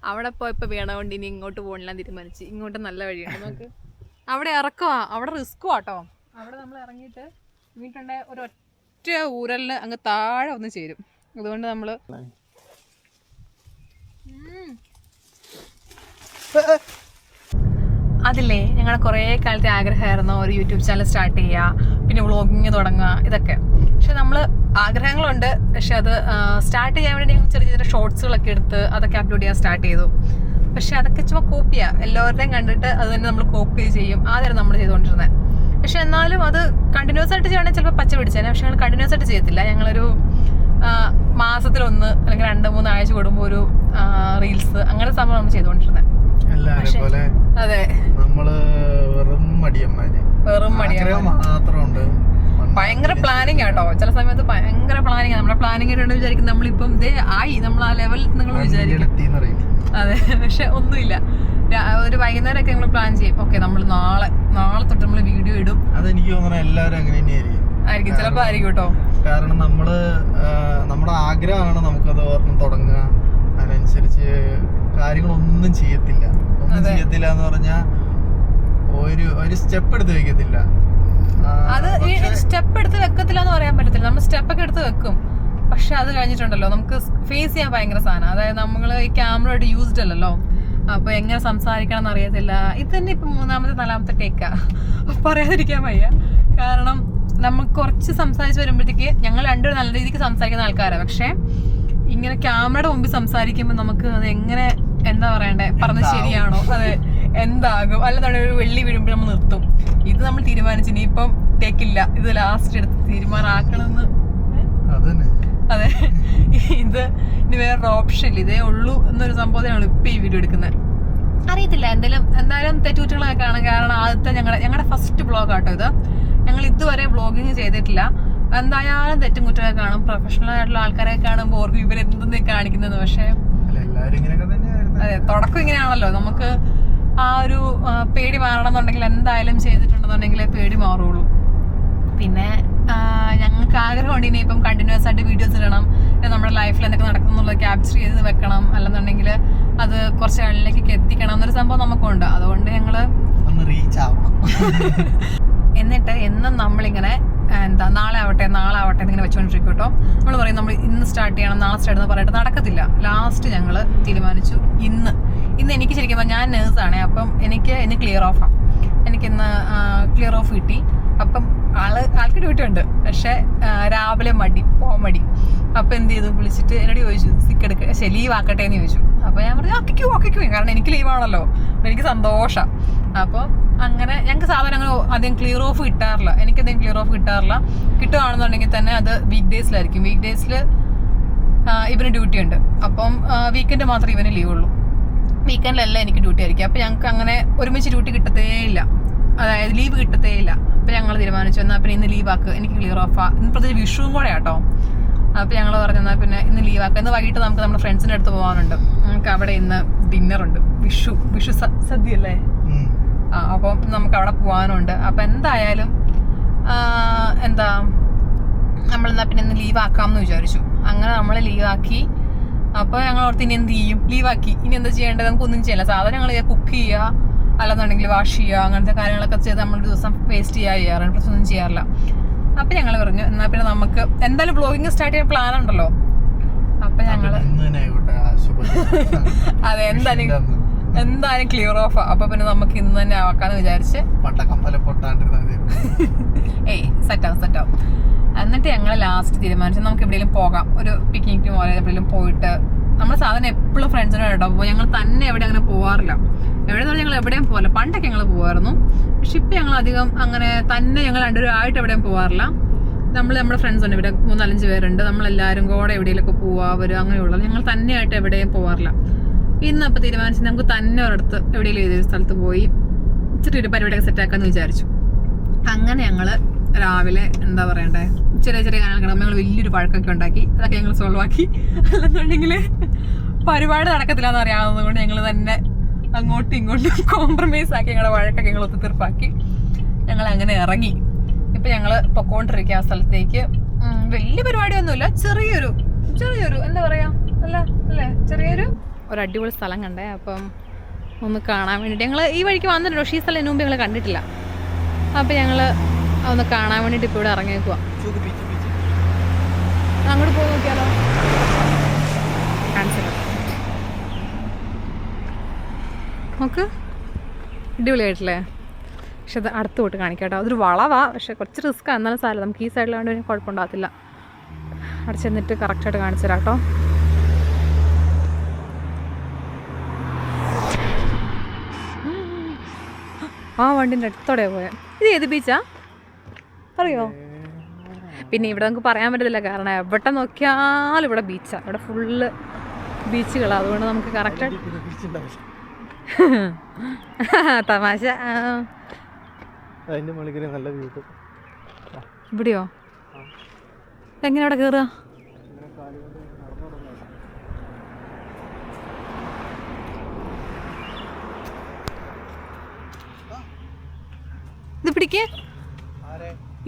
അവിടെ പോയപ്പോൾ വീണതുകൊണ്ട് ഇനി ഇങ്ങോട്ട് പോകണില്ല തീരുമാനിച്ചു. ഇങ്ങോട്ട് നല്ല വഴിയുണ്ട് നമുക്ക്. അവിടെ ഇറക്കുവാ, അവിടെ റിസ്ക്കും ആട്ടോ. അവിടെ നമ്മൾ ഇറങ്ങിയിട്ട് വീട്ടുണ്ടെ ഒരൊറ്റ ഊരലിന് അങ്ങ് താഴെ ഒന്ന് ചേരും. അതുകൊണ്ട് നമ്മൾ അതില്ലേ ഞങ്ങളുടെ കുറേ കാലത്തെ ആഗ്രഹമായിരുന്നു ഒരു യൂട്യൂബ് ചാനൽ സ്റ്റാർട്ട് ചെയ്യുക, പിന്നെ വ്ളോഗിങ് തുടങ്ങുക, ഇതൊക്കെ. പക്ഷെ നമ്മൾ ആഗ്രഹങ്ങളുണ്ട്, പക്ഷെ അത് സ്റ്റാർട്ട് ചെയ്യാൻ വേണ്ടി ഞങ്ങൾ ചെറിയ ചെറിയ ഷോർട്സുകളൊക്കെ എടുത്ത് അതൊക്കെ അപ്ലോഡ് ചെയ്യാൻ സ്റ്റാർട്ട് ചെയ്തു. പക്ഷെ അതൊക്കെ ചുമ്മാ കോപ്പിയാണ്, എല്ലാവരുടെയും കണ്ടിട്ട് അത് തന്നെ നമ്മൾ കോപ്പി ചെയ്യും. ആദ്യം നമ്മൾ ചെയ്തുകൊണ്ടിരുന്നത്. പക്ഷെ എന്നാലും അത് കണ്ടിന്യൂസ് ആയിട്ട് ചെയ്യണമെങ്കിൽ ചിലപ്പോൾ പച്ച പിടിച്ചേനെ. പക്ഷെ ഞങ്ങൾ കണ്ടിന്യൂസ് ആയിട്ട് ചെയ്യത്തില്ല. ഞങ്ങളൊരു മാസത്തിലൊന്ന് അല്ലെങ്കിൽ 2-3 ആഴ്ച കൂടുമ്പോൾ ഒരു റീൽസ് അങ്ങനെ സംഭവം നമ്മൾ ചെയ്തുകൊണ്ടിരുന്നത്. അതെ, വെറും മടിയാണ്. ഭയങ്കര പ്ലാനിങ് ആട്ടോ. ചില സമയത്ത് ഭയങ്കര പ്ലാനിങ്. നമ്മുടെ പ്ലാനിങ് ആയിട്ടാണ് വിചാരിക്കുന്നത് നമ്മളിപ്പം ഇതേ ആയി, നമ്മൾ ആ ലെവലിൽ നിങ്ങൾ വിചാരിക്കും. അതെ, പക്ഷെ ഒന്നുമില്ല. ഒരു വൈകുന്നേരമൊക്കെ ഞങ്ങൾ പ്ലാൻ ചെയ്യും. ഓക്കെ, നമ്മൾ നാളെ തൊട്ട് നമ്മൾ വീഡിയോ ഇടും. അതെനിക്ക് തോന്നുന്നു എല്ലാവരും അങ്ങനെ ആയിരിക്കും, ചിലപ്പോൾ ആയിരിക്കും കേട്ടോ. കാരണം നമ്മുടെ ആഗ്രഹമാണ് നമുക്കത് ഓർമ്മ തുടങ്ങുക. അതിനനുസരിച്ച് കാര്യങ്ങളൊന്നും ചെയ്യത്തില്ല എന്ന് പറഞ്ഞാൽ ഒരു സ്റ്റെപ്പ് എടുത്ത് വെക്കത്തില്ല. അത് സ്റ്റെപ്പ് എടുത്ത് വെക്കത്തില്ല എന്ന് പറയാൻ പറ്റത്തില്ല. നമ്മൾ സ്റ്റെപ്പൊക്കെ എടുത്ത് വെക്കും, പക്ഷെ അത് കഴിഞ്ഞിട്ടുണ്ടല്ലോ നമുക്ക് ഫേസ് ചെയ്യാൻ ഭയങ്കര സാധനം. അതായത് നമ്മൾ ഈ ക്യാമറ യൂസ്ഡ് അല്ലല്ലോ, അപ്പൊ എങ്ങനെ സംസാരിക്കണം എന്ന് അറിയത്തില്ല. ഇത് തന്നെ ഇപ്പൊ 3-4 ടേക്കാ, പറയാതിരിക്കാൻ വയ്യ. കാരണം നമ്മൾ കുറച്ച് സംസാരിച്ച് വരുമ്പോഴത്തേക്ക് ഞങ്ങൾ രണ്ടുപേരും നല്ല രീതിക്ക് സംസാരിക്കുന്ന ആൾക്കാരാണ്. പക്ഷെ ഇങ്ങനെ ക്യാമറയുടെ മുമ്പിൽ സംസാരിക്കുമ്പോൾ നമുക്ക് അത് എങ്ങനെ എന്താ പറയണ്ടേ, പറഞ്ഞത് ശരിയാണോ, അതെ എന്താകും, അല്ലെന്നുണ്ടെങ്കിൽ ഒരു വെള്ളി വീഴുമ്പോൾ നമ്മൾ നിർത്തും. ഇത് നമ്മൾ തീരുമാനിച്ചു ഇനിയിപ്പം ടേക്കില്ല, ഇത് ലാസ്റ്റ് എടുത്ത് തീരുമാനമാക്കണമെന്ന്. അതെ, ഇത് ഇനി വേറൊരു ഓപ്ഷൻ ഇല്ല, ഇതേ ഉള്ളൂ എന്നൊരു സംഭവത്തിനാണ് ഇപ്പം ഈ വീഡിയോ എടുക്കുന്നത്. അറിയത്തില്ല, എന്തായാലും തെറ്റുകുറ്റങ്ങളൊക്കെ കാണാം. കാരണം ആദ്യത്തെ ഞങ്ങളുടെ ഫസ്റ്റ് ബ്ലോഗ് ആട്ടോ ഇത്. ഞങ്ങൾ ഇതുവരെ വ്ളോഗിങ് ചെയ്തിട്ടില്ല. എന്തായാലും തെറ്റും കുറ്റമൊക്കെ കാണും. പ്രൊഫഷണൽ ആയിട്ടുള്ള ആൾക്കാരെ കാണുമ്പോൾ ഓർക്കും ഇവരെന്തെന്ന് കാണിക്കുന്നത്. പക്ഷേ അതെ, തുടക്കം ഇങ്ങനെയാണല്ലോ. നമുക്ക് ആ ഒരു പേടി മാറണമെന്നുണ്ടെങ്കിൽ എന്തായാലും ചെയ്തിട്ടുണ്ടെന്നുണ്ടെങ്കിലേ പേടി മാറുള്ളൂ. പിന്നെ ഞങ്ങൾക്ക് ആഗ്രഹമുണ്ട് ഇനിയിപ്പം കണ്ടിന്യൂസ് ആയിട്ട് വീഡിയോസ് ഇടണം, നമ്മുടെ ലൈഫിൽ എന്തൊക്കെ നടക്കുന്നുള്ളത് ക്യാപ്ചർ ചെയ്ത് വെക്കണം, അല്ലെന്നുണ്ടെങ്കിൽ അത് കുറച്ച് ആളിലേക്ക് എത്തിക്കണം എന്നൊരു സംഭവം നമുക്കുണ്ട്. അതുകൊണ്ട് ഞങ്ങള് എന്നിട്ട് എന്നും നമ്മളിങ്ങനെ നാളെ ആവട്ടെ എന്നിങ്ങനെ വെച്ചുകൊണ്ടിരിക്കും കേട്ടോ. നമ്മൾ പറയും നമ്മൾ ഇന്ന് സ്റ്റാർട്ട് ചെയ്യണം, നാളെ സ്റ്റാർട്ട് എന്ന് പറഞ്ഞിട്ട് നടക്കത്തില്ല. ലാസ്റ്റ് ഞങ്ങൾ തീരുമാനിച്ചു ഇന്ന് എനിക്ക് ശരിക്കും ഞാൻ നേഴ്സാണ്. അപ്പം എനിക്ക് ഇന്ന് ക്ലിയർ ഓഫാണ്. എനിക്കിന്ന് ക്ലിയർ ഓഫ് കിട്ടി. അപ്പം ആൾക്ക് ഡ്യൂട്ടി ഉണ്ട്, പക്ഷെ രാവിലെ പോകാൻ മടി. അപ്പം എന്ത് ചെയ്തു, വിളിച്ചിട്ട് എന്നോട് ചോദിച്ചു സിക്ക് എടുക്കുക, ലീവ് ആക്കട്ടെ എന്ന് ചോദിച്ചു. അപ്പോൾ ഞാൻ പറഞ്ഞു ആക്കിക്കോ, കാരണം എനിക്ക് ലീവാണല്ലോ, എനിക്ക് സന്തോഷം. അപ്പോൾ അങ്ങനെ ഞങ്ങൾക്ക് സാധാരണ അങ്ങനെ അധികം ക്ലിയർ ഓഫ് കിട്ടാറില്ല. എനിക്കധികം ക്ലിയർ ഓഫ് കിട്ടാറില്ല. കിട്ടുകയാണെന്നുണ്ടെങ്കിൽ തന്നെ അത് വീക്ക് ഡേയ്സിലായിരിക്കും. വീക്ക് ഡേയ്സിൽ ഇവന് ഡ്യൂട്ടി ഉണ്ട്. അപ്പം വീക്കെൻഡ് മാത്രമേ ഇവന് ലീവ് ഉള്ളൂ. വീക്കെൻഡിലെല്ലാം എനിക്ക് ഡ്യൂട്ടി ആയിരിക്കും. അപ്പം ഞങ്ങൾക്ക് അങ്ങനെ ഒരുമിച്ച് ഡ്യൂട്ടി കിട്ടത്തേയില്ല, അതായത് ലീവ് കിട്ടത്തേയില്ല. അപ്പം ഞങ്ങൾ തീരുമാനിച്ചു എന്നാൽ പിന്നെ ഇന്ന് ലീവാക്ക്, എനിക്ക് ക്ലിയർ ഓഫാ. ഇന്ന് പ്രത്യേകിച്ച് വിഷുവും കൂടെ ആട്ടോ. അപ്പം ഞങ്ങൾ പറഞ്ഞു എന്നാൽ പിന്നെ ഇന്ന് ലീവാക്കുക. ഇന്ന് വൈകിട്ട് നമുക്ക് നമ്മുടെ ഫ്രണ്ട്സിൻ്റെ അടുത്ത് പോകാനുണ്ട്. നമുക്ക് അവിടെ ഇന്ന് ഡിന്നറുണ്ട്, വിഷു സദ്യ അല്ലേ. അപ്പം നമുക്ക് അവിടെ പോകാനുണ്ട്. അപ്പം എന്തായാലും നമ്മളെന്നാൽ പിന്നെ ഇന്ന് ലീവാക്കാമെന്ന് വിചാരിച്ചു. അങ്ങനെ നമ്മൾ ലീവാക്കി. അപ്പോൾ ഞങ്ങൾ ഓർത്ത് ഇനി എന്ത് ചെയ്യും, ലീവാക്കി ഇനി എന്താ ചെയ്യേണ്ടത്, നമുക്കൊന്നും ചെയ്യില്ല. സാധാരണ ഞങ്ങൾ കുക്ക് ചെയ്യുക, അല്ലെന്നുണ്ടെങ്കിൽ വാഷ് ചെയ്യുക, അങ്ങനത്തെ കാര്യങ്ങളൊക്കെ ചെയ്ത് നമ്മളൊരു ദിവസം വേസ്റ്റ് ചെയ്യാറാണ്, പ്രശ്നമൊന്നും ചെയ്യാറില്ല. അപ്പം ഞങ്ങൾ പറഞ്ഞു എന്നാൽ പിന്നെ നമുക്ക് എന്തായാലും വ്ളോഗിങ് സ്റ്റാർട്ട് ചെയ്യാൻ പ്ലാൻ ഉണ്ടല്ലോ. അപ്പം ഞങ്ങൾ അതെ എന്തായാലും ക്ലിയർ ഓഫാ. അപ്പൊ പിന്നെ നമുക്ക് ഇന്ന് തന്നെ ആക്കാന്ന് വിചാരിച്ച് സെറ്റാവും. എന്നിട്ട് ഞങ്ങൾ ലാസ്റ്റ് തീരുമാനിച്ചു നമുക്ക് എവിടെയെങ്കിലും പോകാം, ഒരു പിക്നിക്കിന് പോലെ എവിടെയെങ്കിലും പോയിട്ട്. നമ്മൾ സാധാരണ എപ്പോഴും ഫ്രണ്ട്സിനോട് പോകുമ്പോൾ ഞങ്ങൾ തന്നെ എവിടെ അങ്ങനെ പോകാറില്ല. എവിടെയെന്ന് പറഞ്ഞാൽ ഞങ്ങൾ എവിടെയും പോകില്ല. പണ്ടൊക്കെ ഞങ്ങൾ പോകുമായിരുന്നു, പക്ഷെ ഇപ്പം ഞങ്ങൾ അധികം അങ്ങനെ തന്നെ ഞങ്ങൾ രണ്ടുപേരായിട്ട് എവിടെയും പോകാറില്ല. നമ്മുടെ ഫ്രണ്ട്സ് ഉണ്ട്, ഇവിടെ 3-4 പേരുണ്ട്. നമ്മളെല്ലാവരും കൂടെ എവിടെയെങ്കിലൊക്കെ പോവുക വരിക അങ്ങനെയുള്ളത്. ഞങ്ങൾ തന്നെയായിട്ട് എവിടെയും പോകാറില്ല. ഇന്നപ്പോൾ തീരുമാനിച്ച് നമുക്ക് തന്നെ ഒരിടത്ത് എവിടെയെങ്കിലും ഏതൊരു സ്ഥലത്ത് പോയി ഇച്ചിരി ഒരു പരിപാടിയൊക്കെ സെറ്റാക്കാന്ന് വിചാരിച്ചു. അങ്ങനെ ഞങ്ങൾ രാവിലെ എന്താ പറയണ്ടേ, ചെറിയ കാര്യങ്ങൾ ഞങ്ങൾ വലിയൊരു പഴക്കൊക്കെ ഉണ്ടാക്കി, അതൊക്കെ ഞങ്ങൾ സോൾവ് ആക്കി. അല്ലെന്നുണ്ടെങ്കിൽ പരിപാടി നടക്കത്തില്ല എന്ന് അറിയാവുന്നത് കൊണ്ട് ഞങ്ങൾ തന്നെ അങ്ങോട്ടും ഇങ്ങോട്ടും കോംപ്രമൈസ് ആക്കി ഞങ്ങളുടെ വഴക്കൊക്കെ ഞങ്ങൾ ഒത്തുതീർപ്പാക്കി ഞങ്ങൾ അങ്ങനെ ഇറങ്ങി. ഇപ്പം ഞങ്ങൾ പൊക്കോണ്ടിരിക്കുക ആ സ്ഥലത്തേക്ക്. വലിയ പരിപാടിയൊന്നുമില്ല, ചെറിയൊരു എന്താ പറയാ, അല്ലേ ചെറിയൊരു ഒരു അടിപൊളി സ്ഥലം കണ്ടേ. അപ്പം ഒന്ന് കാണാൻ വേണ്ടിയിട്ട് ഞങ്ങൾ ഈ വഴിക്ക് വന്നിട്ടുണ്ടോ, പക്ഷേ ഈ സ്ഥലം ഇതിനു മുമ്പ് ഞങ്ങൾ കണ്ടിട്ടില്ല. അപ്പം ഞങ്ങൾ ഒന്ന് കാണാൻ വേണ്ടിയിട്ട് ഇപ്പോൾ ഇവിടെ ഇറങ്ങിയേക്കുക. അങ്ങോട്ട് പോയി നോക്കിയാലോ? കാണിച്ചില്ല നോക്ക്, അടിപൊളിയായിട്ടില്ലേ? പക്ഷെ അത് അടുത്ത് പോയിട്ട് കാണിക്കാം കേട്ടോ. അതൊരു വളവാ, പക്ഷെ കുറച്ച് റിസ്ക്കാണ്. എന്നാലും സാരമില്ല, നമുക്ക് ഈ സൈഡിലാണ്ട് ഒരു കുഴപ്പമുണ്ടാകത്തില്ല. അവിടെ ചെന്നിട്ട് കറക്റ്റായിട്ട് കാണിച്ചു തരാം കേട്ടോ. ആ വണ്ടിൻ്റെ അടുത്തോടെ പോയാൽ ഇത് ഏത് ബീച്ചാ അറിയോ? പിന്നെ ഇവിടെ നമുക്ക് പറയാൻ പറ്റത്തില്ല, കാരണം എവിടെ നോക്കിയാലും ഇവിടെ ബീച്ചാണ്. ഇവിടെ ഫുള്ള് ബീച്ചുകളാണ്. അതുകൊണ്ട് നമുക്ക് കറക്റ്റ് തമാശ. ഇവിടെയോ? എങ്ങനെ അവിടെ കയറുക? ഇത് പിടിക്കേ,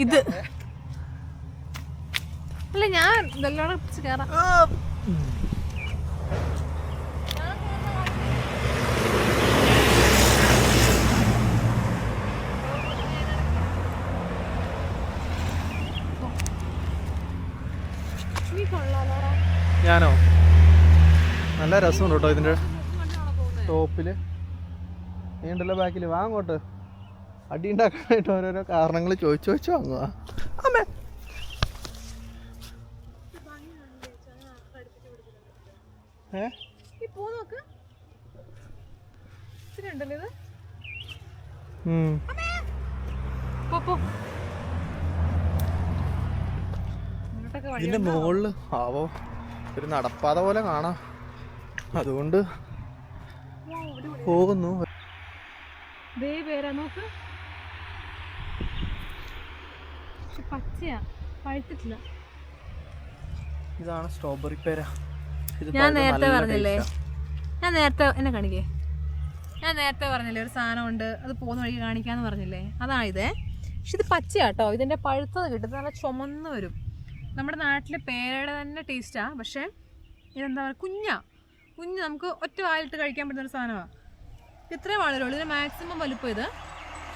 ഇത് അല്ല, ഞാൻ ഇതെല്ലാം പിടിച്ച് കയറാം. ഞാനോ? നല്ല രസമുണ്ട് കേട്ടോ ഇതിൻ്റെ ടോപ്പില്. നീ ഉണ്ടല്ലോ ബാക്കിൽ, വാങ്ങോട്ട് അടി ഉണ്ടാക്കാനായിട്ട് ഓരോരോ കാരണങ്ങൾ ചോദിച്ചു വാങ്ങുക. അമ്മേ ഇതിന്റെ മുകളില് ആവോ ഒരു നടപ്പാത പോലെ കാണാം, അതുകൊണ്ട് പോകുന്നു. ഇതാണ് സ്ട്രോബെറി പേര. ഞാൻ നേരത്തെ പറഞ്ഞില്ലേ, എന്നെ കാണിക്കേ, ഞാൻ നേരത്തെ പറഞ്ഞില്ലേ ഒരു സാധനം ഉണ്ട്, അത് പോകുന്ന വഴിക്ക് കാണിക്കാന്ന് പറഞ്ഞില്ലേ, അതാണിതേ. പക്ഷെ ഇത് പച്ചയാട്ടോ, ഇതിന്റെ പഴുത്തത് കിട്ടും, നല്ല ചുമന്ന് വരും. നമ്മുടെ നാട്ടിലെ പേരയുടെ തന്നെ ടേസ്റ്റാണ്. പക്ഷേ ഇതെന്താ പറയുക, കുഞ്ഞ് നമുക്ക് ഒറ്റ വായിലിട്ട് കഴിക്കാൻ പറ്റുന്ന ഒരു സാധനമാണ്. ഇത്രേ വളരുള്ളൂ, ഇതിന് മാക്സിമം വലുപ്പം ഇത്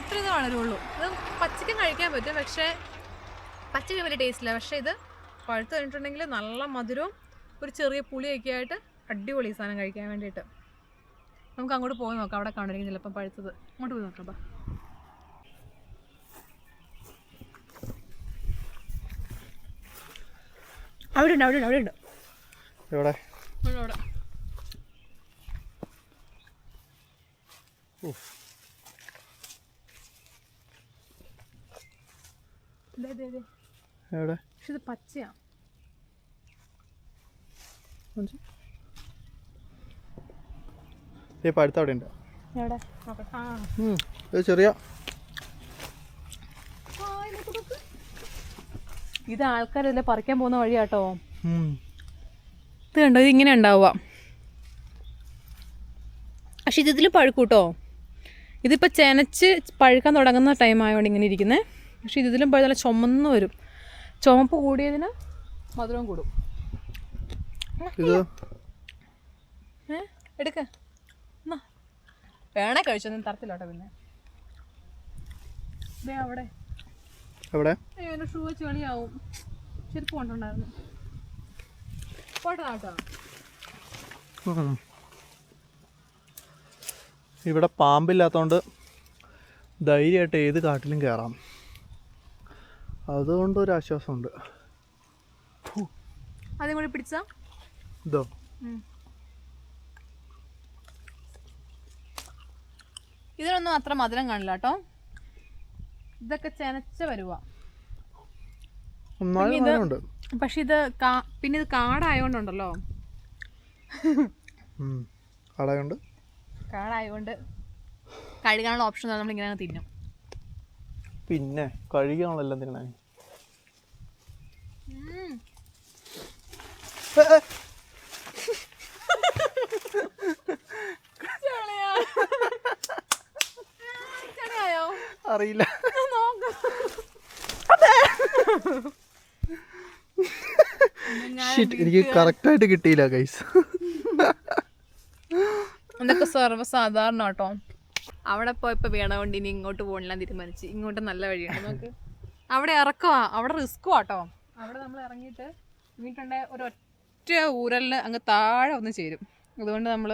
ഇത്രേ വളരുള്ളൂ. ഇത് പച്ചക്കും കഴിക്കാൻ പറ്റും, പക്ഷേ പച്ചക്ക് വലിയ ടേസ്റ്റില്ല. പക്ഷേ ഇത് പഴുത്ത് കഴിഞ്ഞിട്ടുണ്ടെങ്കിൽ നല്ല മധുരവും ഒരു ചെറിയ പുളിയൊക്കെ ആയിട്ട് അടിപൊളി സാധനം കഴിക്കാൻ വേണ്ടിയിട്ട്. നമുക്ക് അങ്ങോട്ട് പോയി നോക്കാം, അവിടെ കാണിരിക്കും ചിലപ്പം പഴുത്തത്. അങ്ങോട്ട് പോയി നോക്കാം. അവിടെ ഉണ്ട് എവിടെ? എവിടെ? പക്ഷെ ഇത് പച്ചയാ. പഴുത്ത അവിടെ ഉണ്ട്. ചെറിയ ഇത് ആൾക്കാരല്ലേ പറിക്കാൻ പോകുന്ന വഴിയാട്ടോ. ഇത് കണ്ടോ, ഇതിങ്ങനെ ഉണ്ടാവുക. പക്ഷെ ഇതിൽ പഴുക്കൂട്ടോ. ഇതിപ്പോൾ ചെനച്ച് പഴുക്കാൻ തുടങ്ങുന്ന ടൈം ആയതുകൊണ്ട് ഇങ്ങനെ ഇരിക്കുന്നത്. പക്ഷെ ഇതിലും പഴുതല്ല ചുമന്ന് വരും. ചുമപ്പ് കൂടിയതിന് മധുരവും കൂടും. എടുക്ക വേണേ കഴിച്ചൊന്നും തരത്തില്ലോട്ടോ. പിന്നെ അവിടെ എൻ്റെ ഷൂ വെച്ച് കളിയാവും. ചെരുപ്പ് കൊണ്ടുണ്ടായിരുന്നു. പോട്ടോ. ഇവിടെ പാമ്പില്ലാത്തതുകൊണ്ട് ധൈര്യമായിട്ട് ഏത് കാട്ടിലും കയറാം, അതുകൊണ്ടൊരു ആശ്വാസമുണ്ട്. അതും കൂടി പിടിച്ചാ ഇതോ ഇതിനൊന്നും അത്ര മധുരം കാണില്ല കേട്ടോ. ഇതൊക്കെ ചെനച്ച വരുവാ. പക്ഷെ ഇത് പിന്നെ ഇത് കാടായോണ്ടുണ്ടല്ലോ, കാടായോണ്ട് കഴുകാനുള്ള ഓപ്ഷൻ നമ്മൾ ഇങ്ങനെ തിന്നും. പിന്നെ കഴുകാണല്ലോ തിന്നണേ. അറിയില്ല, എനിക്ക് കറക്റ്റായിട്ട് കിട്ടിയില്ല ഗൈസ്. ഇതൊക്കെ സർവ്വസാധാരണ കേട്ടോ. അവിടെ പോയപ്പോൾ വേണോണ്ട് ഇനി ഇങ്ങോട്ട് പോകണില്ല തീരുമാനിച്ച്. ഇങ്ങോട്ട് നല്ല വഴിയുണ്ട് നമുക്ക്. അവിടെ ഇറക്കുവാ, അവിടെ റിസ്ക്കുവാ കേട്ടോ. അവിടെ നമ്മൾ ഇറങ്ങിയിട്ട് ഒരൊറ്റ ഊരലിന് അങ്ങ് താഴെ ഒന്ന് ചേരും. അതുകൊണ്ട് നമ്മൾ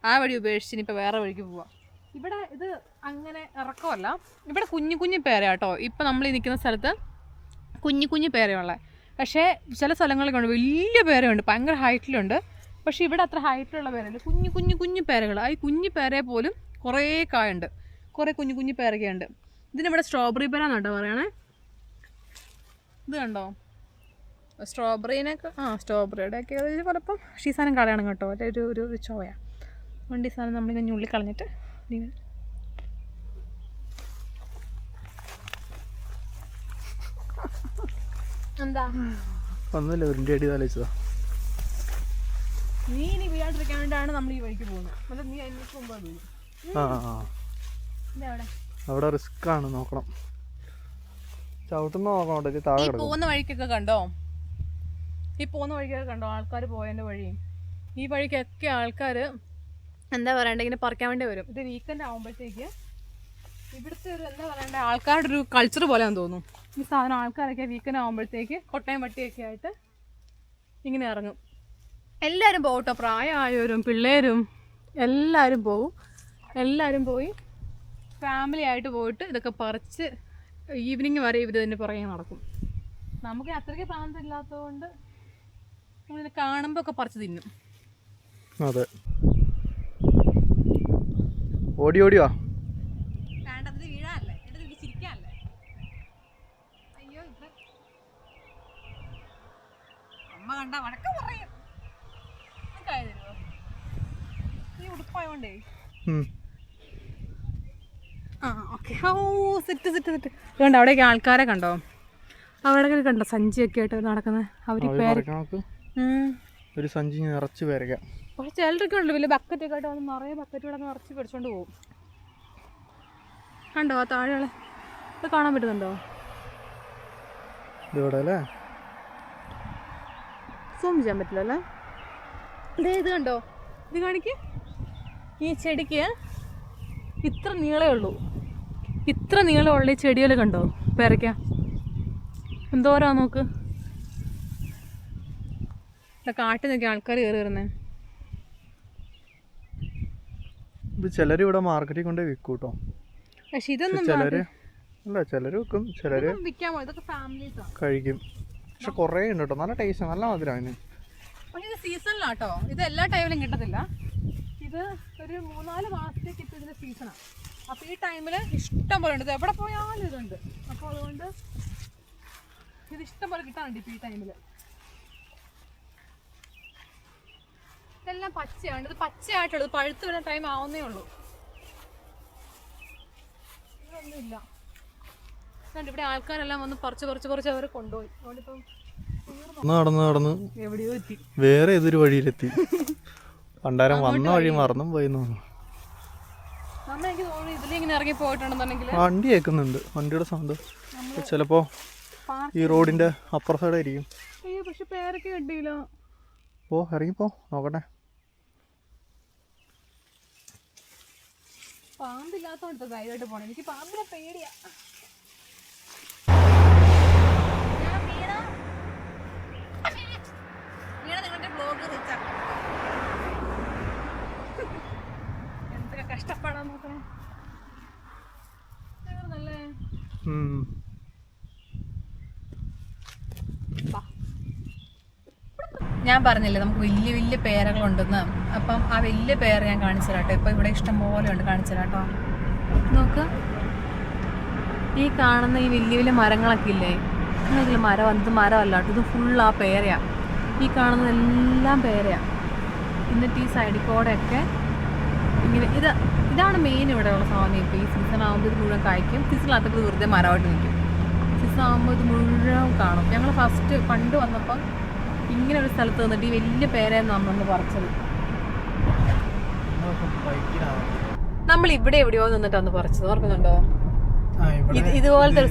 ആ വഴി ഉപേക്ഷിച്ച് ഇനിയിപ്പോൾ വേറെ വഴിക്ക് പോവാം. ഇവിടെ ഇത് അങ്ങനെ ഇറക്കമല്ല, ഇവിടെ കുഞ്ഞു കുഞ്ഞു പേര കേട്ടോ. ഇപ്പം നമ്മൾ ഈ നിൽക്കുന്ന സ്ഥലത്ത് കുഞ്ഞു കുഞ്ഞു പേരയുള്ള, പക്ഷേ ചില സ്ഥലങ്ങളിലൊക്കെ ഉണ്ട് വലിയ പേരയുണ്ട്, ഭയങ്കര ഹൈറ്റിലുണ്ട്. പക്ഷേ ഇവിടെ അത്ര ഹൈറ്റിലുള്ള പേരല്ല, കുഞ്ഞു കുഞ്ഞു കുഞ്ഞു പേരകൾ. ആ ഈ കുഞ്ഞു പേരയെ പോലും കുറേ കായുണ്ട്, കുറേ കുഞ്ഞു കുഞ്ഞു പേരൊക്കെയുണ്ട്. ഇതിനിവിടെ സ്ട്രോബെറി പേരാന്ന് കേട്ടോ പറയണേ. ഇത് കണ്ടോ സ്ട്രോബെറീനൊക്കെ, സ്ട്രോബെറിയുടെ ഒക്കെ ചിലപ്പം ഈ സാധനം കളയണം കേട്ടോ, അല്ലെ ഒരു ചോയ. അതുകൊണ്ട് ഈ സാധനം നമ്മളിങ്ങനെ ഉള്ളിൽ കളഞ്ഞിട്ട് എന്താ ഒന്നുമില്ല, ഉരുണ്ടി അടി തലച്ചതാ. നീ ഇനി വീഴാണ്ടിരിക്കാൻ വേണ്ടിയാണ് നമ്മൾ ഈ വഴിക്ക് പോകുന്നത്. എന്നിട്ട് നീ അതിന് മുമ്പ് വീഴും. അവിടെ റിസ്ക് ആണ്, നോക്കണം. ചവിട്ടുന്ന നോക്കണം. താഴെ പോകുന്ന വഴിക്കൊക്കെ കണ്ടോ, ഈ പോകുന്ന വഴിക്കൊക്കെ കണ്ടോ ആൾക്കാർ പോയതിൻ്റെ വഴി. ഈ വഴിക്കൊക്കെ ആൾക്കാർ എന്താ പറയണ്ടേ ഇങ്ങനെ പറിക്കാൻ വേണ്ടി വരും. ഇത് വീക്കെൻഡ് ആകുമ്പോഴത്തേക്ക് ഇവിടുത്തെ ഒരു എന്താ പറയണ്ടേ ആൾക്കാരുടെ ഒരു കൾച്ചർ പോലെയാണെന്ന് തോന്നുന്നു. ഈ സാധനം ആൾക്കാരൊക്കെ വീക്കെൻഡ് ആകുമ്പോഴത്തേക്ക് കൊട്ടയും വട്ടിയൊക്കെ ആയിട്ട് ഇങ്ങനെ ഇറങ്ങും. എല്ലാവരും പോകട്ടോ, പ്രായമായവരും പിള്ളേരും എല്ലാവരും പോകും. എല്ലാവരും പോയി ഫാമിലി ആയിട്ട് പോയിട്ട് ഇതൊക്കെ പറിച്ച് ഈവനിങ് വരെ ഇവർ തന്നെ പുറകെ നടക്കും. നമുക്ക് അത്രയ്ക്ക് പ്രാന്തമില്ലാത്തതുകൊണ്ട് നമ്മളിതിനെ കാണുമ്പോൾ ഒക്കെ പറിച്ച് തിന്നും. അതെ, ഓടി ഓടിയോ വേണ്ടത് വീഴാല്ലേ, എന്നിട്ട് ചിരിക്കാല്ലേ. അയ്യോ ഇത് അമ്മ കണ്ട വഴക്ക പറയും. ഈ ഉടുപ്പായോണ്ടേ ഓക്കെ. സെറ്റ് സെറ്റ് സെറ്റ് കണ്ടോ, അവിടെയൊക്കെ ആൾക്കാരെ കണ്ടോ, അവിടെ കണ്ടോ സഞ്ചിയൊക്കെ ആയിട്ട് നടക്കുന്നത്. അവർ ഒരു സഞ്ചി നിറച്ച് പേരക്കാം. പക്ഷെ ചിലരൊക്കെ ഉണ്ട് വലിയ ബക്കറ്റൊക്കെ ആയിട്ട് വന്ന് നിറയെ ബക്കറ്റ് ഇവിടെ നിറച്ച് പിടിച്ചോണ്ട് പോകും. കണ്ടോ ആ താഴെയുള്ള ഇത് കാണാൻ പറ്റുന്നുണ്ടോ? സൂം ചെയ്യാൻ പറ്റില്ല അല്ലേ? ഇത് കണ്ടോ, ഇത് കാണിക്ക്. ഈ ചെടിക്ക് ഇത്ര നീളേ ഉള്ളൂ, ഇത്ര നീളമുള്ള ഈ ചെടികൾ കണ്ടോ പേരയ്ക്ക എന്തോരാ നോക്ക്. കാട്ടിൽ നിന്നൊക്കെ ആൾക്കാർ കയറി വരുന്നേ. ചിലർ ഇവിടെ മാർക്കറ്റിൽ കൊണ്ട് വിൽക്കും കേട്ടോ. പക്ഷെ ഇതൊന്നും ചിലര് വിൽക്കും, ചിലര് കഴിക്കും. പക്ഷെ കുറേ ഉണ്ട് കേട്ടോ, നല്ല ടേസ്റ്റ്, നല്ല മധുരമാണ്. പക്ഷെ ഇത് സീസണിലാട്ടോ, ഇത് എല്ലാ ടൈമിലും കിട്ടത്തില്ല. ഇത് ഒരു 3-4 മാസത്തേക്ക് ഇപ്പം ഇതിൻ്റെ സീസണാണ്. അപ്പോൾ ഈ ടൈമിൽ ഇഷ്ടം പോലെ ഉണ്ട്, ഇത് എവിടെ പോയാലും ഇതുണ്ട്. അപ്പോൾ അതുകൊണ്ട് ഇത് ഇഷ്ടം പോലെ കിട്ടാനുണ്ട് ഇപ്പോൾ ഈ ടൈമിൽ. ഇതെല്ലാം പച്ചയാണ്, ഇത് പച്ചയായിട്ടുള്ളത്, പഴുത്ത് വരുന്ന ടൈം ആവുന്നേ ഉള്ളൂ. ഇതൊന്നുമില്ല. ഇവിടെ ആൾക്കാരെല്ലാം വന്ന് പറിച്ച് അവരെ കൊണ്ടുപോയി. അതുകൊണ്ടിപ്പം നടന്ന് എവിടെയോ എത്തി, വേറെ ഏതൊരു വഴിയിലെത്തി. പണ്ടാരം വന്ന വഴി മറന്നും പോയി തോന്നുന്നു. എനിക്ക് തോന്നുന്നു ഇതിലിങ്ങനെ ഇറങ്ങി പോയിട്ടുണ്ടെന്നുണ്ടെങ്കിൽ വണ്ടി കേൾക്കുന്നുണ്ട്, വണ്ടിയുടെ സൗണ്ട്. ചിലപ്പോ ഈ റോഡിന്റെ അപ്പുറ സൈഡ് ആയിരിക്കും. അയ്യോ പക്ഷെ പേരൊക്കെ കിട്ടിയില്ല. ഇറങ്ങിപ്പോ നോക്കട്ടെ. പാമ്പില്ലാത്തോണ്ട് ധൈര്യമായിട്ട് പോണേ, എനിക്ക് പാമ്പിനെ പേടിയാ. എന്തൊക്കെ കഷ്ടപ്പാടാൻ നോക്കണേ. നല്ലേ ഞാൻ പറഞ്ഞില്ലേ നമുക്ക് വലിയ വലിയ പേരകളുണ്ടെന്ന്. അപ്പം ആ വലിയ പേര ഞാൻ കാണിച്ചു തരാട്ടോ. ഇപ്പം ഇവിടെ ഇഷ്ടം പോലെ ഉണ്ട്, കാണിച്ചു തരാട്ടോ. നോക്ക്, ഈ കാണുന്ന ഈ വലിയ വലിയ മരങ്ങളൊക്കെ ഇല്ലേ, ഇതിൽ മരം വന്നത് മരമല്ല കേട്ടോ, ഇത് ഫുൾ ആ പേരയാണ്. ഈ കാണുന്നതെല്ലാം പേരയാണ്. എന്നിട്ട് ഈ സൈഡിൽ കൂടെയൊക്കെ ഇങ്ങനെ ഇതാണ് മെയിൻ ഇവിടെയുള്ള സാധനം. ഇപ്പോൾ ഈ സീസൺ ആകുമ്പോൾ ഇത് മുഴുവൻ കായ്ക്കും, സീസണിനകത്ത് ഇത് വെറുതെ മരമായിട്ട് നിൽക്കും. സീസൺ ആകുമ്പോൾ ഇത് മുഴുവൻ കാണും. ഞങ്ങൾ ഫസ്റ്റ് പണ്ട് വന്നപ്പം ഇങ്ങനെ ഒരു സ്ഥലത്ത് നിന്നിട്ട് ഈ വലിയ പേരയാണ് നമ്മളൊന്ന് പറിച്ചത്. നമ്മൾ ഇവിടെ എവിടെയോ നിന്നിട്ടാണ് പറിച്ചത്, ഓർക്കുന്നുണ്ടോ? ഇതുപോലത്തെ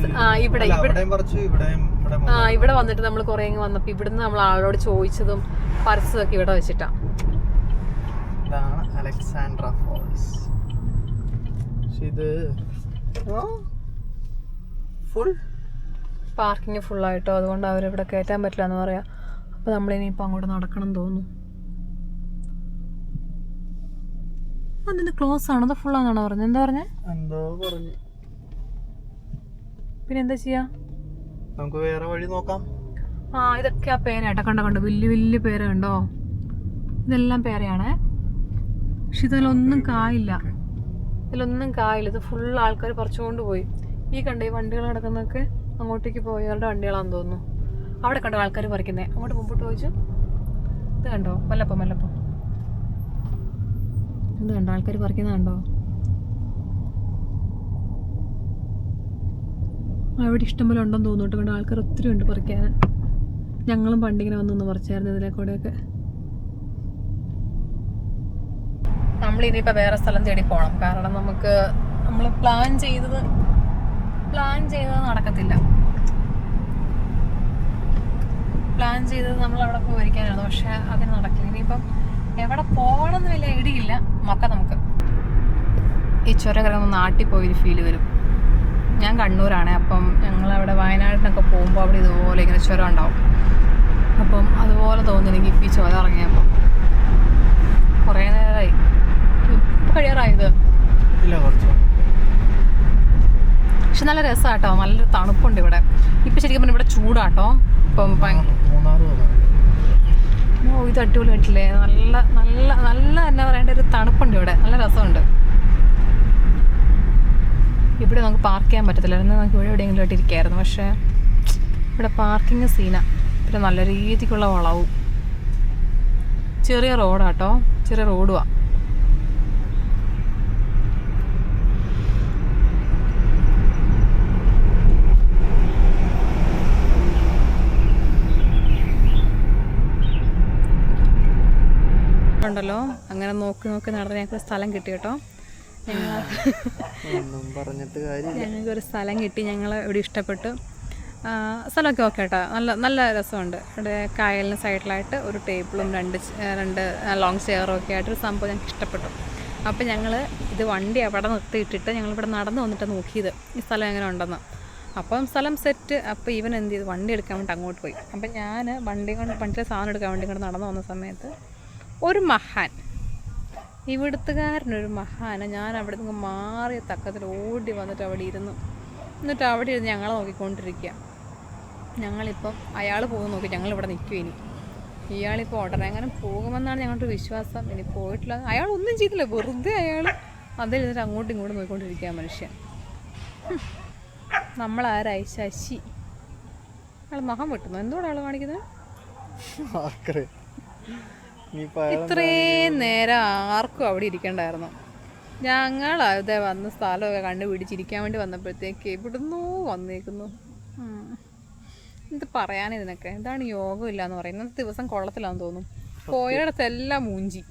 ഇവിടെ വന്നിട്ട് നമ്മൾ കുറേ വന്നപ്പോൾ ഇവിടുന്ന് നമ്മൾ ആളോട് ചോദിച്ചതും പറിച്ചതൊക്കെ ഇവിടെ വെച്ചിട്ടാ. ഇതാണ് അലക്സാൻഡ്ര ഫോൾസ്. പക്ഷെ ഇത് ഫുൾ പാർക്കിംഗ് ഫുള്ളായിട്ടോ, അതുകൊണ്ട് അവരിവിടെ കയറ്റാൻ പറ്റില്ല എന്ന് പറയാം. അപ്പോൾ നമ്മളിനിയിപ്പോൾ അങ്ങോട്ട് നടക്കണം തോന്നുന്നു. അതിന് ക്ലോസ് ആണോ അതോ ഫുള്ളാന്നാണോ പറഞ്ഞത്? എന്താ പറഞ്ഞേ? എന്തോ പറഞ്ഞു. പിന്നെ എന്താ ചെയ്യാ? നമുക്ക് വേറെ വഴി നോക്കാം. ഇതൊക്കെ ആ പേരയാട്ടോ. കണ്ടോ വലിയ വലിയ പേര കണ്ടോ? ഇതെല്ലാം പേരയാണേ. പക്ഷെ ഇതിലൊന്നും കായില്ല. ഇത് ഫുൾ ആൾക്കാർ പറിച്ചുകൊണ്ട് പോയി. ഈ കണ്ടോ ഈ വണ്ടികൾ കിടക്കുന്നതൊക്കെ അങ്ങോട്ടേക്ക് പോയവരുടെ വണ്ടികളാണെന്ന് തോന്നുന്നു. അവിടെ കണ്ടോ ആൾക്കാർ പറിക്കുന്നേ. അങ്ങോട്ട് മുമ്പോട്ട് പോയിച്ചു. ഇത് കണ്ടോ മല്ലപ്പം ഇത് കണ്ടോ ആൾക്കാർ പറിക്കുന്നത് കണ്ടോ? അവിടെ ഇഷ്ടംപോലെ ഉണ്ടെന്ന് തോന്നുന്നു. കണ്ടോ ആൾക്കാർ ഒത്തിരി ഉണ്ട് പറിക്കാൻ. ഞങ്ങളും പണ്ടിങ്ങനെ വന്നൊന്ന് പറിച്ചായിരുന്നു ഇതിലെ കൂടെയൊക്കെ. നമ്മളിനിയിപ്പോൾ വേറെ സ്ഥലം തേടി പോകണം. കാരണം നമ്മൾ പ്ലാൻ ചെയ്തത് നടക്കത്തില്ല. പ്ലാൻ ചെയ്തത് നമ്മൾ അവിടെ പോയി വരിക്കാനായിരുന്നു. പക്ഷെ അതിന് നടക്കില്ല. ഇനിയിപ്പം എവിടെ പോകണമെന്ന് വലിയ ഐഡിയ ഇല്ല. നമുക്ക് ഈ ചുരം കിടക്കുന്ന നാട്ടിൽ പോയൊരു ഫീല് വരും. ഞാൻ കണ്ണൂരാണ്. അപ്പം ഞങ്ങളവിടെ വയനാടിനൊക്കെ പോകുമ്പോൾ അവിടെ ഇതുപോലെ ഇങ്ങനെ ചുരം ഉണ്ടാവും. അപ്പം അതുപോലെ തോന്നുന്നു എനിക്ക് ഇപ്പോൾ ഈ ചുരം ഇറങ്ങിയപ്പോൾ. കുറേ നേരമായി. ഇപ്പം കഴിയാറായത് ഇല്ല, കുറച്ച്. പക്ഷെ നല്ല രസമാട്ടോ. നല്ലൊരു തണുപ്പുണ്ട് ഇവിടെ. ഇപ്പം ശരിക്കും പറഞ്ഞാൽ ഇവിടെ ചൂടാട്ടോ. ഇപ്പം ഇത് അടിപൊളിയായിട്ടില്ലേ? നല്ല നല്ല നല്ല എന്നാ പറയേണ്ട ഒരു തണുപ്പുണ്ട് ഇവിടെ. നല്ല രസമുണ്ട്. ഇവിടെ നമുക്ക് പാർക്ക് ചെയ്യാൻ പറ്റത്തില്ല. നമുക്ക് ഇവിടെ എവിടെയെങ്കിലും ആയിട്ട് ഇരിക്കായിരുന്നു. പക്ഷേ ഇവിടെ പാർക്കിങ് സീനാണ്. പിന്നെ നല്ല രീതിക്കുള്ള വളവും. ചെറിയ റോഡാട്ടോ. ചെറിയ റോഡുവാ. ഉണ്ടല്ലോ അങ്ങനെ നോക്കി നടന്ന് ഞങ്ങൾക്ക് സ്ഥലം കിട്ടി കേട്ടോ. ഞങ്ങൾക്കൊരു സ്ഥലം കിട്ടി. ഞങ്ങൾ ഇവിടെ ഇഷ്ടപ്പെട്ടു. സ്ഥലമൊക്കെ ഓക്കെ കേട്ടോ. നല്ല രസമുണ്ട്. ഇവിടെ കായലിന് സൈഡിലായിട്ട് ഒരു ടേബിളും രണ്ട് ലോങ് ചെയറും ഒക്കെ ആയിട്ടൊരു സംഭവം ഞങ്ങൾക്ക് ഇഷ്ടപ്പെട്ടു. അപ്പോൾ ഞങ്ങൾ ഇത് വണ്ടി അവിടെ നിർത്തിയിട്ടിട്ട് ഞങ്ങളിവിടെ നടന്ന് വന്നിട്ട് നോക്കിയത് ഈ സ്ഥലം എങ്ങനെ ഉണ്ടെന്ന്. അപ്പം സ്ഥലം സെറ്റ്. അപ്പോൾ ഇവൻ എന്ത് ചെയ്തു, വണ്ടി എടുക്കാൻ വേണ്ടി അങ്ങോട്ട് പോയി. അപ്പം ഞാൻ വണ്ടിയിലെ സാധനം എടുക്കാൻ വേണ്ടി ഇങ്ങോട്ട് നടന്നു വന്ന സമയത്ത് ഒരു മഹാൻ, ഇവിടുത്തുകാരനൊരു മഹാന്, ഞാൻ അവിടെ നിന്ന് മാറിയ തക്കത്തിൽ ഓടി വന്നിട്ട് അവിടെ ഇരുന്നു. എന്നിട്ട് അവിടെ ഇരുന്ന് ഞങ്ങളെ നോക്കിക്കൊണ്ടിരിക്കുക. ഞങ്ങളിപ്പം അയാൾ പോകുന്ന നോക്കി ഞങ്ങളിവിടെ നിൽക്കും. ഇയാളിപ്പോൾ ഉടനെ അങ്ങനെ പോകുമെന്നാണ് ഞങ്ങളുടെ വിശ്വാസം. ഇനി പോയിട്ടില്ല. അയാൾ ഒന്നും ചെയ്തില്ല. വെറുതെ അയാൾ അതിലിരുന്നിട്ട് അങ്ങോട്ടും ഇങ്ങോട്ടും നോക്കിക്കൊണ്ടിരിക്കുക മനുഷ്യൻ. നമ്മളാരായി? ശശി. അയാൾ നഖം വെട്ടുന്നു. എന്തോടെ ആൾ കാണിക്കുന്നത്? ഇത്രയും നേരം ആർക്കും അവിടെ ഇരിക്കണ്ടായിരുന്നു. ഞങ്ങൾ അതേ വന്ന സ്ഥലമൊക്കെ കണ്ടുപിടിച്ചിരിക്കാൻ വേണ്ടി വന്നപ്പോഴത്തേക്ക് ഇവിടുന്ന് വന്നേക്കുന്നു. എന്ത് പറയാനിതിനൊക്കെ? എന്താണ് യോഗം ഇല്ലയെന്ന് പറയുന്നത്? ഇന്നത്തെ ദിവസം കൊള്ളത്തിലാന്ന് തോന്നുന്നു. പോയടത്തെല്ലാം മൂഞ്ചി.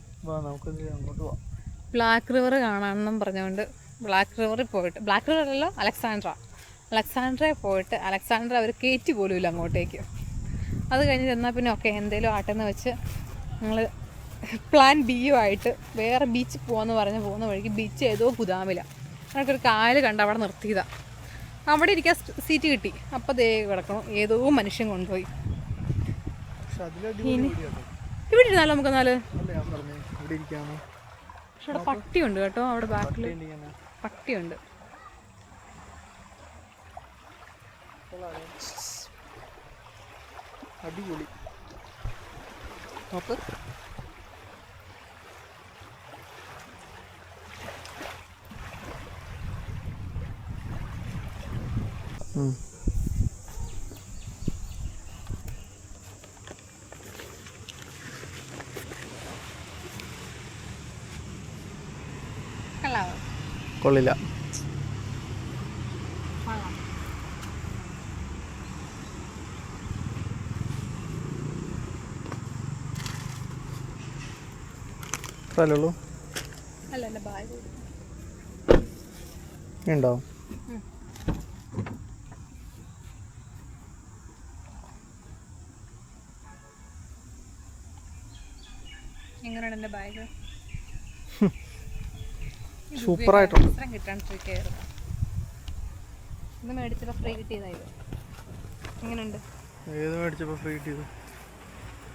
ബ്ലാക്ക് റിവർ കാണാമെന്നും പറഞ്ഞുകൊണ്ട് ബ്ലാക്ക് റിവറിൽ പോയിട്ട്, ബ്ലാക്ക് റിവർ അല്ലല്ലോ, അലക്സാൻഡ്രയിൽ പോയിട്ട് അലക്സാൻഡ്ര അവർ കയറ്റി പോലും ഇല്ല അങ്ങോട്ടേക്ക്. അത് കഴിഞ്ഞ് ചെന്നാൽ പിന്നെ ഓക്കെ എന്തേലും ആട്ടെന്ന് വെച്ച് ഞങ്ങൾ പ്ലാൻ ബിയുമായിട്ട് വേറെ ബീച്ചിൽ പോകാമെന്ന് പോകുന്ന വഴിക്ക് ബീച്ച് ഏതോ ഗുദാമില്ല. ഞങ്ങൾക്കൊരു കായൽ കണ്ട് അവിടെ നിർത്തിയതാണ്. അവിടെ ഇരിക്കാൻ സീറ്റ് കിട്ടി. അപ്പോൾ ദേ കിടക്കണം, ഏതോ മനുഷ്യൻ കൊണ്ടുപോയി. ഇവിടെ ഇരുന്നാലോ നമുക്കെന്നാല്? പക്ഷെ അവിടെ പട്ടിയുണ്ട് കേട്ടോ. അവിടെ ബാക്കിൽ പട്ടിയുണ്ട്. അടിപൊളി. നോക്ക്. കൊള്ളില്ല. സ്ഥലമുള്ളൂ ഉണ്ടോ? എങ്ങനെയാണ് എൻ്റെ ബാഗ്? സൂപ്പറായിട്ടുണ്ട്. കിട്ടാണ്ടിരിക്കുകയായിരുന്നു. ഇത് മേടിച്ചപ്പോൾ ഫ്രീ കിട്ടിയതായത്. എങ്ങനെയുണ്ട്? ഏത് മേടിച്ചപ്പോൾ ഫ്രീ കിട്ടിയത്?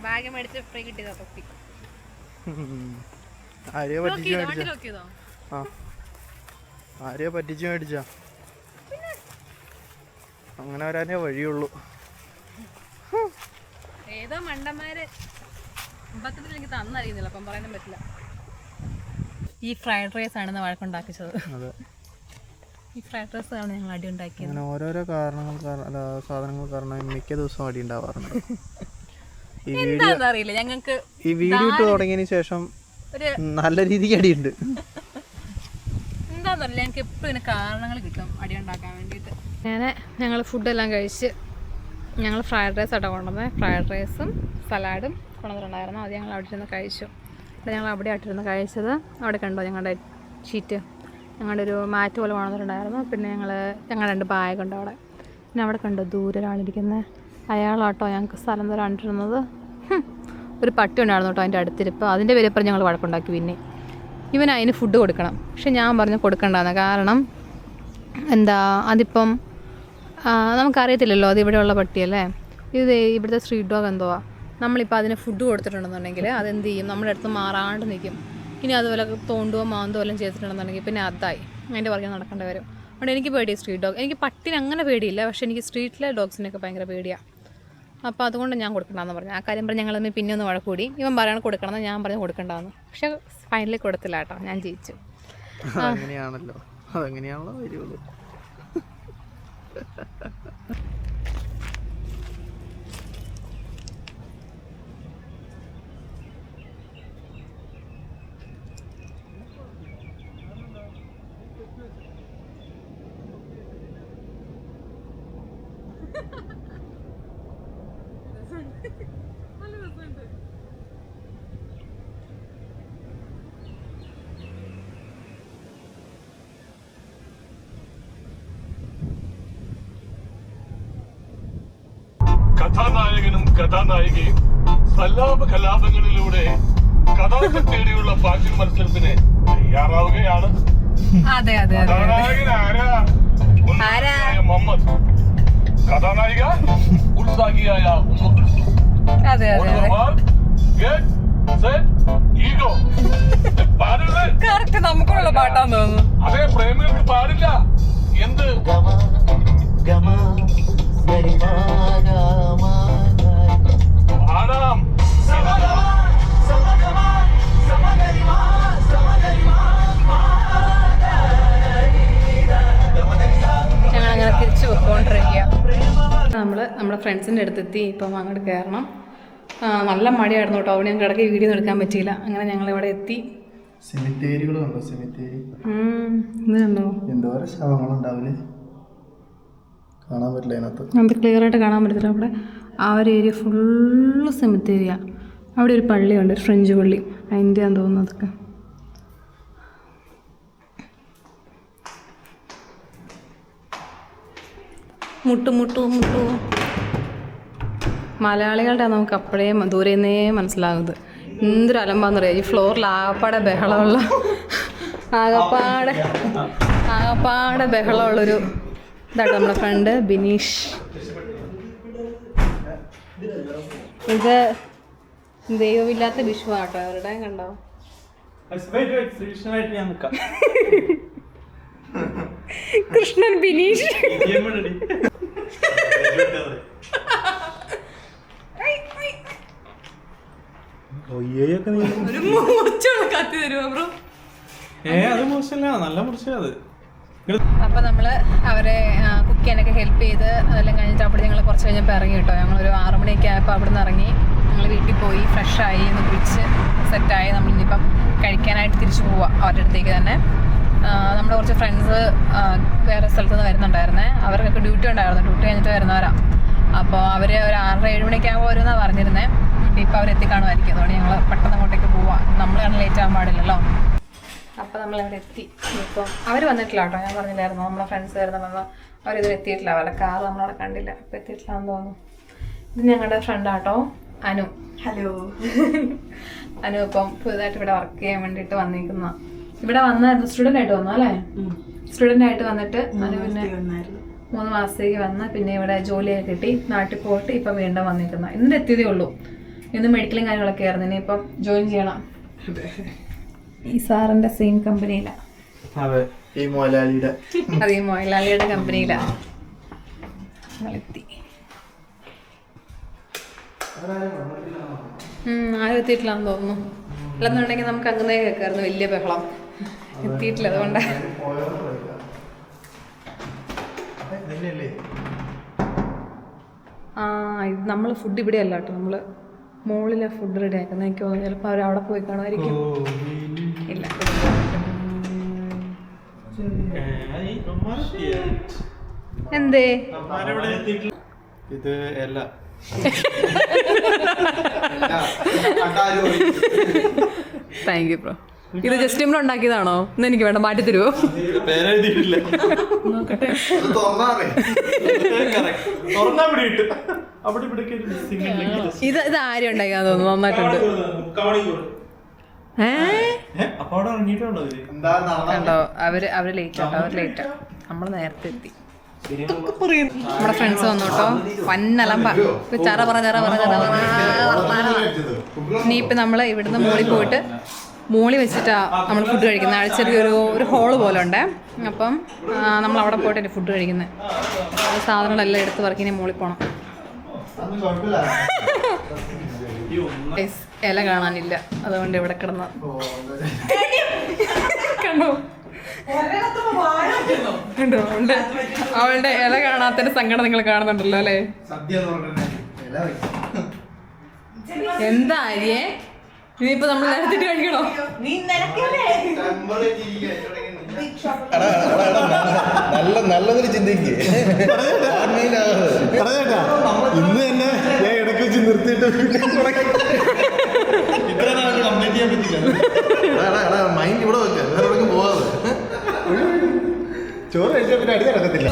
ബാഗ് മേടിച്ച് ഫ്രീ കിട്ടിയതാ തൊപ്പി. ആരെയോ പറ്റിച്ച് മേടിച്ചാ? ആ, ആരെയോ പറ്റിച്ച് മേടിച്ചാ? അങ്ങനെ വരാനേ വഴിയുള്ളൂ. ഏതോ മണ്ടന്മാര് അമ്പത്തത്തിൽ എനിക്ക് തന്നറിയുന്നില്ല, അപ്പം പറയാനും പറ്റില്ല. ഈ ഫ്രൈഡ് റൈസ് ആണെന്ന് വഴക്കുണ്ടാക്കിച്ചത്. അതെ, ഈ ഫ്രൈഡ് റൈസ് ആണ് ഞങ്ങൾ അടി ഉണ്ടാക്കിയത്. അങ്ങനെ ഓരോരോ സാധനങ്ങൾ കാരണം മിക്ക ദിവസവും അടി ഉണ്ടാവാറുണ്ട്. എന്താണെന്നറിയില്ല ഞങ്ങൾക്ക്. ഈ വീഡിയോ ഇട്ട് തുടങ്ങിയതിന് ശേഷം നല്ല രീതിക്ക് അടിയുണ്ട്. എന്താണെന്നറിയില്ല, ഞങ്ങൾക്ക് എപ്പോഴും ഇതിന് കാരണങ്ങൾ കിട്ടും അടി ഉണ്ടാക്കാൻ വേണ്ടിയിട്ട്. ഞങ്ങൾ ഫുഡെല്ലാം കഴിച്ച് ഞങ്ങൾ ഫ്രൈഡ് റൈസ് ആട്ടോ കൊണ്ടുവന്നത്. ഫ്രൈഡ് റൈസും സലാഡും കൊണ്ടുവന്നിട്ടുണ്ടായിരുന്നു. അത് ഞങ്ങൾ അവിടെ ഇരുന്ന് കഴിച്ചു. അപ്പോൾ ഞങ്ങൾ അവിടെ ആയിട്ടിരുന്ന് കഴിച്ചത്. അവിടെ കണ്ടോ ഞങ്ങളുടെ ഷീറ്റ്, ഞങ്ങളുടെ ഒരു മാറ്റ് പോലെ കൊണ്ടുവന്നിട്ടുണ്ടായിരുന്നു. പിന്നെ ഞങ്ങൾ 2 ബാഗുണ്ട് അവിടെ. പിന്നെ അവിടെ കണ്ടോ ദൂരെ ഒരാളിരിക്കുന്നത്, അയാളാട്ടോ ഞങ്ങൾക്ക് സ്ഥലം തരാണ്ടിരുന്നത്. ഒരു പട്ടി ഉണ്ടായിരുന്നു കേട്ടോ അതിൻ്റെ അടുത്തിരിപ്പ്. അതിൻ്റെ പേരിപ്പം ഞങ്ങൾ വഴക്കുണ്ടാക്കി. പിന്നെ ഇവൻ അതിന് ഫുഡ് കൊടുക്കണം. പക്ഷെ ഞാൻ പറഞ്ഞു കൊടുക്കണ്ടെന്ന്. കാരണം എന്താ, അതിപ്പം നമുക്കറിയത്തില്ലല്ലോ അത് ഇവിടെയുള്ള പട്ടിയല്ലേ. ഇത് ഇവിടുത്തെ സ്ട്രീറ്റ് ഡോഗ് എന്തുവാ. നമ്മളിപ്പോൾ അതിന് ഫുഡ് കൊടുത്തിട്ടുണ്ടെന്നുണ്ടെങ്കിൽ അതെന്ത് ചെയ്യും, നമ്മുടെ അടുത്ത് മാറാണ്ട് നിൽക്കും. ഇനി അതുപോലെ തോണ്ടുവോ മാന്തോ എല്ലാം ചെയ്തിട്ടുണ്ടെന്നുണ്ടെങ്കിൽ പിന്നെ അതായി അതിൻ്റെ പുറകെ നടക്കേണ്ടി വരും. അതുകൊണ്ട് എനിക്ക് പേടിയാണ് സ്ട്രീറ്റ് ഡോഗ്. എനിക്ക് പട്ടിന് അങ്ങനെ പേടിയില്ല, പക്ഷേ എനിക്ക് സ്ട്രീറ്റിലെ ഡോഗ്സിനൊക്കെ ഭയങ്കര പേടിയാണ്. അപ്പോൾ അതുകൊണ്ട് ഞാൻ കൊടുക്കണ്ടെന്ന് പറഞ്ഞു. ആ കാര്യം പറഞ്ഞ് ഞങ്ങൾ പിന്നെ ഒന്ന് വഴക്കൂടി. ഇവൻ പറയണം കൊടുക്കണമെന്ന്, ഞാൻ പറഞ്ഞു കൊടുക്കണ്ടെന്ന്. പക്ഷെ ഫൈനലി കൊടുത്തില്ല കേട്ടോ, ഞാൻ ജയിച്ചു. അങ്ങനെയാണല്ലോ, അതെങ്ങനെയാണല്ലോ വരുള്ളൂ. കഥാനായകനും കഥാനായികയും സല്ലാപ കലാപങ്ങളിലൂടെ കഥാകൃത്ത് തേടിയുള്ള ഫാഷൻ മത്സരത്തിന് തയ്യാറാവുകയാണ്. കഥാനായകൻ ആരാ? മുഹമ്മദ്. കഥാനായിക ഉത്സാഹിയായ നമുക്കുള്ള പാട്ടാന്ന് തോന്നുന്നു. അതേ, പ്രേമികൾക്ക് പാടില്ല. എന്ത് പാടാം? ഞങ്ങളങ്ങനെ തിരിച്ചു പോയിക്കൊണ്ടിരിക്കുക. നമ്മുടെ ഫ്രണ്ട്സിൻ്റെ അടുത്തെത്തി. ഇപ്പം അങ്ങോട്ട് കയറണം. നല്ല മഴയായിരുന്നു കേട്ടോ, അവിടെ ഞങ്ങൾക്ക് ഇടയ്ക്ക് വീഡിയോ എടുക്കാൻ പറ്റിയില്ല. അങ്ങനെ ഞങ്ങളിവിടെ എത്തി. സെമിത്തേരികൾ കണ്ടോ? സെമിത്തേരി ഇത് കണ്ടോ? എന്തോരം ശവങ്ങളുണ്ടാവില്ലേ, കാണാൻ പറ്റില്ല അതിനകത്ത്. നമുക്ക് ക്ലിയർ ആയിട്ട് കാണാൻ പറ്റത്തില്ല. അവിടെ ആ ഒരു ഏരിയ ഫുള്ള് സെമിത്തേരിയാണ്. അവിടെ ഒരു പള്ളിയുണ്ട്, ഒരു ഫ്രഞ്ച് പള്ളി, അതിൻ്റെ ആണെന്ന് തോന്നുന്നു അതൊക്കെ. മുട്ടു മലയാളികളുടെ നമുക്ക് അപ്പോഴേ ദൂരെ നിന്നേ മനസ്സിലാകുന്നത്. എന്തൊരു അലമ്പാന്ന് പറയാം. ഈ ഫ്ലോറിൽ ആകപ്പാടെ ബഹളമുള്ളൊരു ഇതാട്ടോ നമ്മുടെ ഫ്രണ്ട് ബിനീഷ്. ഇത് ദൈവമില്ലാത്ത വിഷു ആട്ടോ അവരുടെ. കണ്ടോ? കൃഷ്ണൻ ബിനീഷ് ഒരു മൂർച്ചയുള്ള കത്തി തരുമോ ബ്രോ? അത് മോശമല്ല, നല്ല മുറിച്ചത്. അപ്പം നമ്മൾ അവരെ കുക്ക് ചെയ്യാനൊക്കെ ഹെൽപ്പ് ചെയ്ത് അതെല്ലാം കഴിഞ്ഞിട്ട് അവിടെ ഞങ്ങൾ കുറച്ച് കഴിഞ്ഞപ്പോൾ ഇറങ്ങി കേട്ടോ. ഞങ്ങളൊരു 6 മണിയൊക്കെ ആയപ്പോൾ അവിടെ നിന്ന് ഇറങ്ങി. ഞങ്ങൾ വീട്ടിൽ പോയി ഫ്രഷായി, ഒന്ന് കുളിച്ച് സെറ്റായി. നമ്മളിനിപ്പം കഴിക്കാനായിട്ട് തിരിച്ചു പോവാം അവരുടെ അടുത്തേക്ക് തന്നെ. നമ്മുടെ കുറച്ച് ഫ്രണ്ട്സ് വേറെ സ്ഥലത്ത് നിന്ന് വരുന്നുണ്ടായിരുന്നേ. അവർക്കൊക്കെ ഡ്യൂട്ടി ഉണ്ടായിരുന്നു, ഡ്യൂട്ടി കഴിഞ്ഞിട്ട് വരുന്നവരാണ്. അപ്പോൾ അവർ ഒരു 6-7 മണിയൊക്കെ ആകുമ്പോൾ വരുമെന്നാണ് പറഞ്ഞിരുന്നത്. ഇപ്പോൾ അവരെത്തിക്കാണുമായിരിക്കും. അതുകൊണ്ട് ഞങ്ങൾ പെട്ടെന്ന് അങ്ങോട്ടേക്ക് പോവാം. നമ്മൾ കാരണം ലേറ്റ് ആകാൻ പാടില്ലല്ലോ. അപ്പോൾ നമ്മളവിടെ എത്തി. ഇപ്പം അവർ വന്നിട്ടില്ല കേട്ടോ, ഞാൻ പറഞ്ഞില്ലായിരുന്നു നമ്മളെ ഫ്രണ്ട്സ് വരുന്നുണ്ടെന്ന്. അവരിതുവരെ എത്തിയിട്ടില്ല, അവരുടെ കാർ നമ്മളവിടെ കണ്ടില്ല. അപ്പോൾ എത്തിയിട്ടില്ലാന്ന് തോന്നുന്നു. ഇത് ഞങ്ങളുടെ ഫ്രണ്ടാട്ടോ അനു. ഹലോ. അനു ഇപ്പം പുതുതായിട്ട് ഇവിടെ വർക്ക് ചെയ്യാൻ വേണ്ടിയിട്ട് വന്നിരിക്കുന്ന. ഇവിടെ വന്നായിരുന്നു, സ്റ്റുഡന്റ് ആയിട്ട് വന്നു അല്ലേ? സ്റ്റുഡന്റ് ആയിട്ട് വന്നിട്ട് അത് പിന്നെ 3 മാസത്തേക്ക് വന്ന് പിന്നെ ഇവിടെ ജോലിയൊക്കെ കിട്ടി, നാട്ടിൽ പോയിട്ട് ഇപ്പം വീണ്ടും വന്നിരിക്കുന്ന. ഇന്ന് എത്തിയതേ ഉള്ളൂ. ഇന്ന് മെഡിക്കലും കാര്യങ്ങളൊക്കെ ആയിരുന്നു. ഇനി ഇപ്പം ജോയിൻ ചെയ്യണം. ഈ സാറിന്റെ സെയിം കമ്പനിയിലാണ്. അതെ, ഈ മൊലാലിയുടെ അത് ഈ മൊയിലാളിയുടെ കമ്പനിയിലാണ്. എത്തി ആരും എത്തിയിട്ടില്ലാന്ന് തോന്നുന്നു. അല്ലെന്നുണ്ടെങ്കിൽ നമുക്ക് അങ്ങനെ കേൾക്കായിരുന്നു വലിയ ബഹളം. എത്തിയിട്ടില്ല, അതുകൊണ്ട് ഇത് നമ്മൾ ഫുഡ് ഇവിടെ അല്ല കേട്ടോ, നമ്മള് മോളിലെ ഫുഡ് റെഡി ആക്കുന്നത്. എനിക്ക് തോന്നുന്നു ചിലപ്പോൾ അവർ അവിടെ പോയി കാണുമായിരിക്കും. ഇല്ല, എന്തേ ഇത് അല്ല താങ്ക് യു ബ്രോ. ഇത് ജസ്റ്റ് നമ്മൾ ഉണ്ടാക്കിയതാണോ? ഇന്ന് എനിക്ക് വേണ്ട, മാറ്റി തരുമോ? നോക്കട്ടെ. ഇത് ഇത് ആരും ഉണ്ടാക്കിയാന്ന് തോന്നുന്നു. നന്നായിട്ടുണ്ട്. കണ്ടോ, അവര് ലേറ്റ് ആട്ടോ, അവർ ലേറ്റാ. നമ്മൾ നേരത്തെ എത്തി. നമ്മുടെ ഫ്രണ്ട്സ് വന്നു കേട്ടോ. പന്നലമ്പ ചറ പറ ഇനിയിപ്പൊ നമ്മള് ഇവിടുന്ന് മോളിൽ പോയിട്ട് മോളി വെച്ചിട്ടാ നമ്മൾ ഫുഡ് കഴിക്കുന്നത്. ചെറിയൊരു ഹോള് പോലെ ഉണ്ട്. അപ്പം നമ്മൾ അവിടെ പോയിട്ട് ഫുഡ് കഴിക്കുന്നത്. സാധനങ്ങളെല്ലാം എടുത്ത് പറക്കി മോളിൽ പോണം. ഇല കാണാനില്ല, അതുകൊണ്ട് ഇവിടെ കിടന്ന കണ്ടോ കണ്ടോ ഉണ്ട്. അവളുടെ ഇല കാണാത്തൊരു സങ്കടം നിങ്ങൾ കാണുന്നുണ്ടല്ലോ അല്ലേ? എന്താ അരിയേ, ഇനിയിപ്പോ നമ്മൾ നിരത്തിട്ട് കഴിക്കണോ? നല്ലതൊരു ചിന്തിക്ക്. ഇന്ന് തന്നെ ഞാൻ ഇടയ്ക്ക് വെച്ച് നിർത്തിയിട്ട് ഇത്ര നാൾ കംപ്ലീറ്റ് ചെയ്യാൻ പറ്റില്ല. മൈൻഡ് ഇവിടെ വെക്ക, വേറെ എവിടെയും പോവാതെ. ചോറ് കഴിച്ചാൽ പിന്നെ അടി നടക്കത്തില്ല.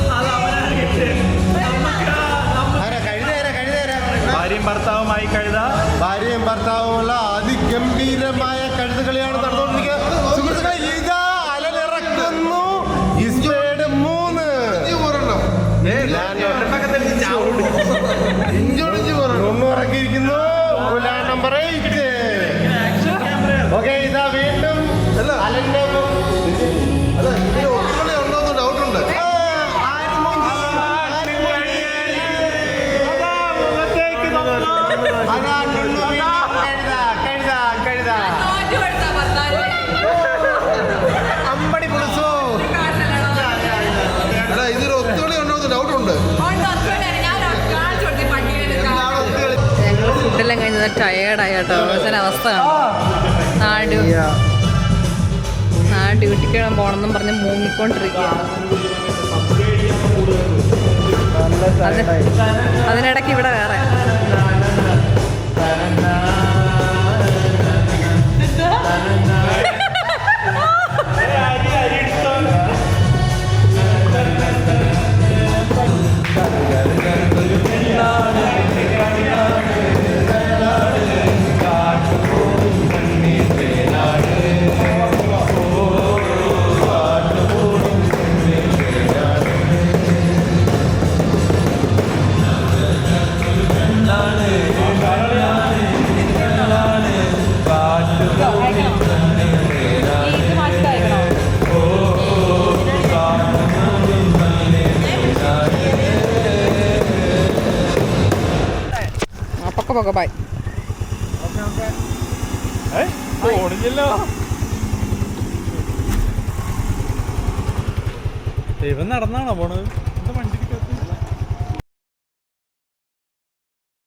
ഭാര്യയും ഭർത്താവുമുള്ള അതിഗംഭീരമായ കഴുതുകളിയാണ് നടന്നുകൊണ്ടിരിക്കുന്നത്. സുഹൃത്തുക്കളെ, ഇതാ അലനിറക്കുന്നു. ഇസ്മയുടെ 3 ഒന്നും ഇറക്കിയിരിക്കുന്നു. നമ്പർ 8. ഓക്കെ, ഇതാ വീണ്ടും അലന്റെ ഉണ്ടോന്ന് ഡൗട്ടുണ്ട്. അമ്പടി പുളിസോ. ഇതൊരു ഒത്തുകളി ഉണ്ടോന്ന് ഡൗട്ടുണ്ട്. ഞങ്ങൾ ഫുഡെല്ലാം കഴിഞ്ഞത് ടയേർഡായി കേട്ടോ. ചില അവസ്ഥ ഡ്യൂട്ടിക്ക് പോകണമെന്നും പറഞ്ഞ് മൂങ്ങിക്കൊണ്ടിരിക്കുകയാണ്. അതിനിടയ്ക്ക് ഇവിടെ വേറെ പോകെ. ബൈ. ഇവൻ നടന്നാണോ പോണത്?